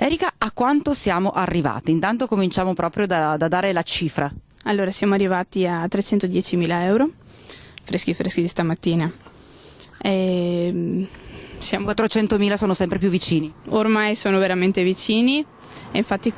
Erika, a quanto siamo arrivati? Intanto cominciamo proprio da dare la cifra. Allora, siamo arrivati a 310.000 euro, freschi freschi di stamattina. E 400.000 sono sempre più vicini. ormai sono veramente vicini e infatti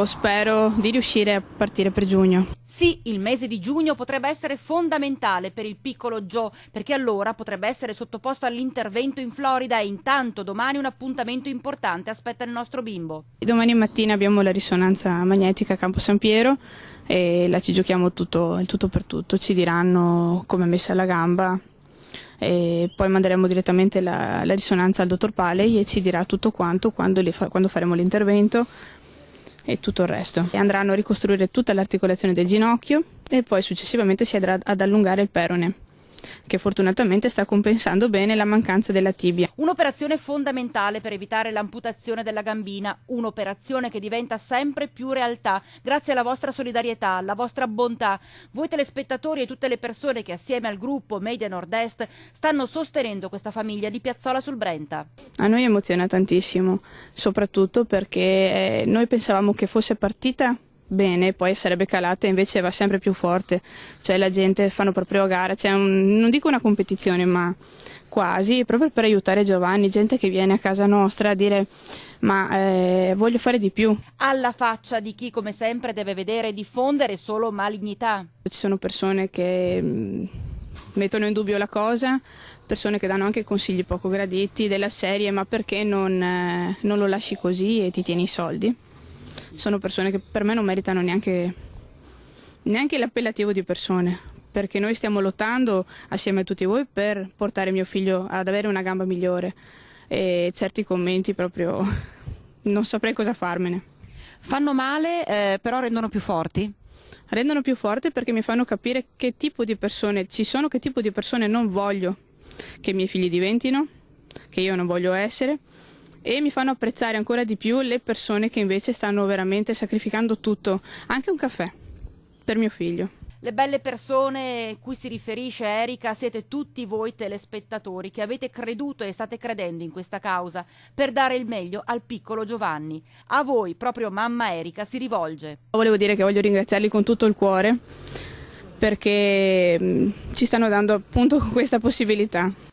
spero di riuscire a partire per giugno. Sì, il mese di giugno potrebbe essere fondamentale per il piccolo Joe, perché allora potrebbe essere sottoposto all'intervento in Florida e intanto domani un appuntamento importante aspetta il nostro bimbo. Domani mattina abbiamo la risonanza magnetica a Campo San Piero e là ci giochiamo il tutto per tutto, ci diranno come è messa la gamba e poi manderemo direttamente la risonanza al dottor Paley e ci dirà tutto quanto quando faremo l'intervento e tutto il resto. E andranno a ricostruire tutta l'articolazione del ginocchio e poi successivamente si andrà ad allungare il perone, che fortunatamente sta compensando bene la mancanza della tibia. Un'operazione fondamentale per evitare l'amputazione della gambina, un'operazione che diventa sempre più realtà grazie alla vostra solidarietà, alla vostra bontà. Voi telespettatori e tutte le persone che assieme al gruppo Media Nord-Est stanno sostenendo questa famiglia di Piazzola sul Brenta. A noi emoziona tantissimo, soprattutto perché noi pensavamo che fosse partita bene, poi sarebbe calata e invece va sempre più forte, cioè la gente fanno proprio a gara, c'è non dico una competizione ma quasi, proprio per aiutare Giovanni, gente che viene a casa nostra a dire ma voglio fare di più. Alla faccia di chi come sempre deve vedere e diffondere solo malignità. Ci sono persone che mettono in dubbio la cosa, persone che danno anche consigli poco graditi della serie ma perché non lo lasci così e ti tieni i soldi. Sono persone che per me non meritano neanche l'appellativo di persone, perché noi stiamo lottando assieme a tutti voi per portare mio figlio ad avere una gamba migliore e certi commenti proprio non saprei cosa farmene. Fanno male, però rendono più forti? Rendono più forte perché mi fanno capire che tipo di persone ci sono, che tipo di persone non voglio che i miei figli diventino, che io non voglio essere. E mi fanno apprezzare ancora di più le persone che invece stanno veramente sacrificando tutto, anche un caffè, per mio figlio. Le belle persone cui si riferisce Erika siete tutti voi telespettatori che avete creduto e state credendo in questa causa per dare il meglio al piccolo Giovanni. A voi, proprio mamma Erika, si rivolge. Volevo dire che voglio ringraziarli con tutto il cuore perché ci stanno dando appunto questa possibilità.